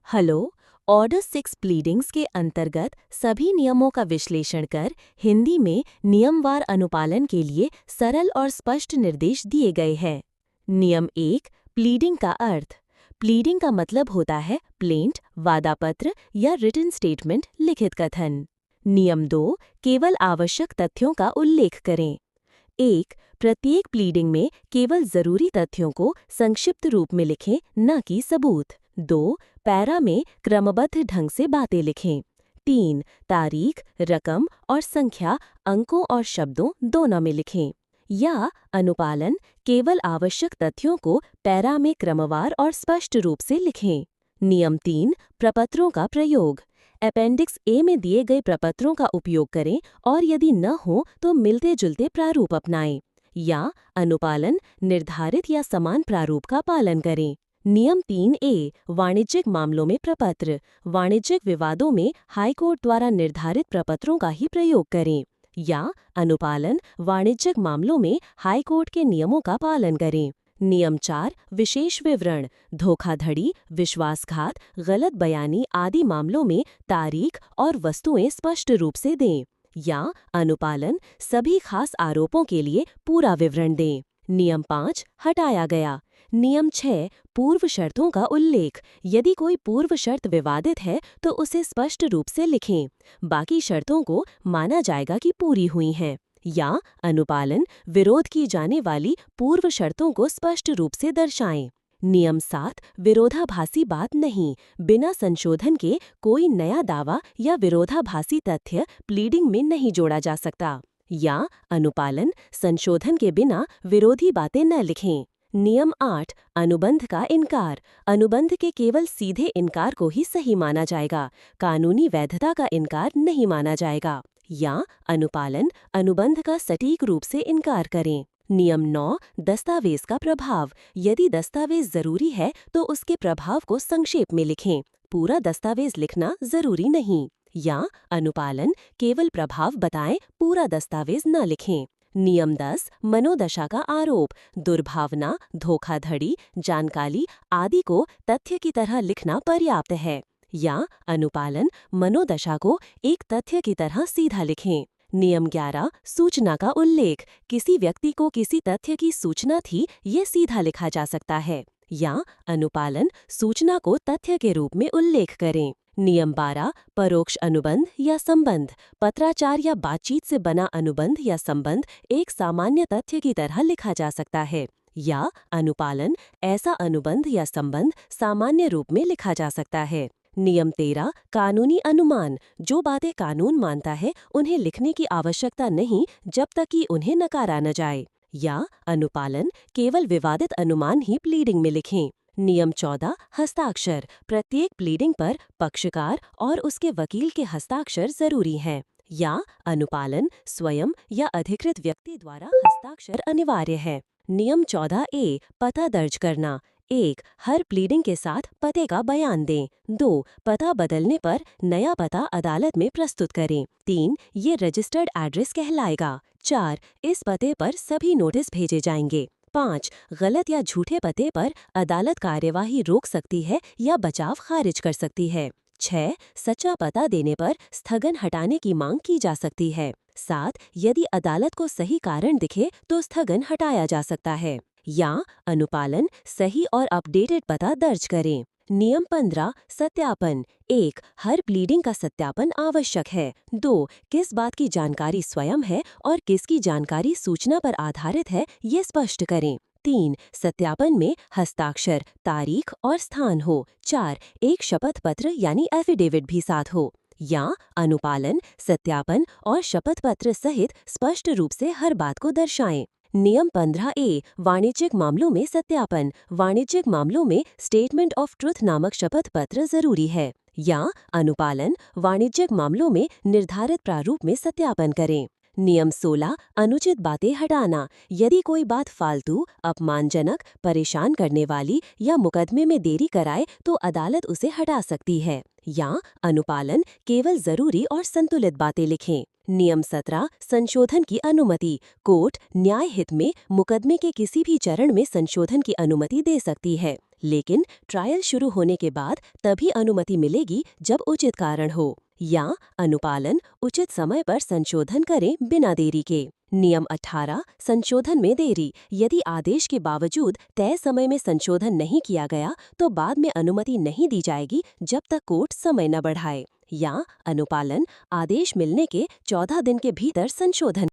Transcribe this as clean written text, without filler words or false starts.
Hello. Order 6 pleadings के अंतर्गत सभी नियमों का विश्लेषण कर हिंदी में नियमवार अनुपालन के लिए सरल और स्पष्ट निर्देश दिए गए हैं। नियम 1, प्लीडिंग का अर्थ। प्लीडिंग का मतलब होता है प्लेंट, वादापत्र या रिटन स्टेटमेंट, लिखित कथन। नियम 2, केवल आवश्यक तथ्यों का उल्लेख करें। 1, प्रत्येक प्लीडिंग में केवल जरूरी तथ्यों को संक्षिप्त रूप में लिखें, न कि सबूत। 2, पैरा में क्रमबद्ध ढंग से बातें लिखें। 3, तारीख, रकम और संख्या अंकों और शब्दों दोनों में लिखें। या अनुपालन, केवल आवश्यक तथ्यों को पैरा में क्रमवार और स्पष्ट रूप से लिखें। नियम 3, प्रपत्रों का प्रयोग। अपेंडिक्स ए में दिए गए प्रपत्रों का उपयोग करें और यदि न हो तो मिलते जुलते प्रारूप अपनाएं। या अनुपालन, निर्धारित या समान प्रारूप का पालन करें। नियम 3A, वाणिज्यिक मामलों में प्रपत्र। वाणिज्यिक विवादों में हाईकोर्ट द्वारा निर्धारित प्रपत्रों का ही प्रयोग करें। या अनुपालन, वाणिज्यिक मामलों में हाईकोर्ट के नियमों का पालन करें। नियम 4, विशेष विवरण। धोखाधड़ी, विश्वासघात, गलत बयानी आदि मामलों में तारीख और वस्तुएं स्पष्ट रूप से दें। या अनुपालन, सभी खास आरोपों के लिए पूरा विवरण दें। नियम 5, हटाया गया। नियम 6, पूर्व शर्तों का उल्लेख। यदि कोई पूर्व शर्त विवादित है तो उसे स्पष्ट रूप से लिखें। बाकी शर्तों को माना जाएगा कि पूरी हुई हैं। या अनुपालन, विरोध की जाने वाली पूर्व शर्तों को स्पष्ट रूप से दर्शाएं। नियम 7, विरोधाभासी बात नहीं। बिना संशोधन के कोई नया दावा या विरोधाभासी तथ्य प्लीडिंग में नहीं जोड़ा जा सकता। या अनुपालन, संशोधन के बिना विरोधी बातें न लिखें। नियम 8, अनुबंध का इनकार। अनुबंध के केवल सीधे इनकार को ही सही माना जाएगा। कानूनी वैधता का इनकार नहीं माना जाएगा। या अनुपालन, अनुबंध का सटीक रूप से इनकार करें। नियम 9, दस्तावेज का प्रभाव। यदि दस्तावेज जरूरी है तो उसके प्रभाव को संक्षेप में लिखें। पूरा दस्तावेज लिखना जरूरी नहीं। या अनुपालन, केवल प्रभाव बताएं, पूरा दस्तावेज न लिखें। नियम 10, मनोदशा का आरोप। दुर्भावना, धोखाधड़ी, जानकारी आदि को तथ्य की तरह लिखना पर्याप्त है। या अनुपालन, मनोदशा को एक तथ्य की तरह सीधा लिखें। नियम 11, सूचना का उल्लेख। किसी व्यक्ति को किसी तथ्य की सूचना थी, ये सीधा लिखा जा सकता है। या अनुपालन, सूचना को तथ्य के रूप में उल्लेख करें। नियम 12, परोक्ष अनुबंध या संबंध। पत्राचार या बातचीत से बना अनुबंध या संबंध एक सामान्य तथ्य की तरह लिखा जा सकता है। या अनुपालन, ऐसा अनुबंध या संबंध सामान्य रूप में लिखा जा सकता है। नियम 13, कानूनी अनुमान। जो बातें कानून मानता है उन्हें लिखने की आवश्यकता नहीं जब तक कि उन्हें नकारा न जाए। या अनुपालन, केवल विवादित अनुमान ही प्लीडिंग में लिखें। नियम 14, हस्ताक्षर। प्रत्येक प्लीडिंग पर पक्षकार और उसके वकील के हस्ताक्षर जरूरी हैं। या अनुपालन, स्वयं या अधिकृत व्यक्ति द्वारा हस्ताक्षर अनिवार्य है। नियम 14A, पता दर्ज करना। 1, हर प्लीडिंग के साथ पते का बयान दें। 2, पता बदलने पर नया पता अदालत में प्रस्तुत करें। 3, ये रजिस्टर्ड एड्रेस कहलाएगा। 4, इस पते पर सभी नोटिस भेजे जाएंगे। 5, गलत या झूठे पते पर अदालत कार्यवाही रोक सकती है या बचाव खारिज कर सकती है। 6, सच्चा पता देने पर स्थगन हटाने की मांग की जा सकती है। 7, यदि अदालत को सही कारण दिखे तो स्थगन हटाया जा सकता है। या अनुपालन, सही और अपडेटेड पता दर्ज करें। नियम 15, सत्यापन। 1, हर प्लीडिंग का सत्यापन आवश्यक है। 2, किस बात की जानकारी स्वयं है और किसकी जानकारी सूचना पर आधारित है, ये स्पष्ट करें। 3, सत्यापन में हस्ताक्षर, तारीख और स्थान हो। 4, एक शपथ पत्र यानी एफिडेविट भी साथ हो। या अनुपालन, सत्यापन और शपथ पत्र सहित स्पष्ट रूप से हर बात को दर्शाएं। नियम 15A, वाणिज्यिक मामलों में सत्यापन। वाणिज्यिक मामलों में स्टेटमेंट ऑफ ट्रुथ नामक शपथ पत्र जरूरी है। या अनुपालन, वाणिज्यिक मामलों में निर्धारित प्रारूप में सत्यापन करें। नियम 16, अनुचित बातें हटाना। यदि कोई बात फालतू, अपमानजनक, परेशान करने वाली या मुकदमे में देरी कराए तो अदालत उसे हटा सकती है। या अनुपालन, केवल जरूरी और संतुलित बातें लिखें। नियम 17, संशोधन की अनुमति। कोर्ट न्याय हित में मुकदमे के किसी भी चरण में संशोधन की अनुमति दे सकती है। लेकिन ट्रायल शुरू होने के बाद तभी अनुमति मिलेगी जब उचित कारण हो, या अनुपालन उचित समय पर संशोधन करें बिना देरी के। नियम 18 संशोधन में देरी। यदि आदेश के बावजूद तय समय में संशोधन नहीं किया गया तो बाद में अनुमति नहीं दी जाएगी जब तक कोर्ट समय न बढ़ाए। या अनुपालन आदेश मिलने के 14 दिन के भीतर संशोधन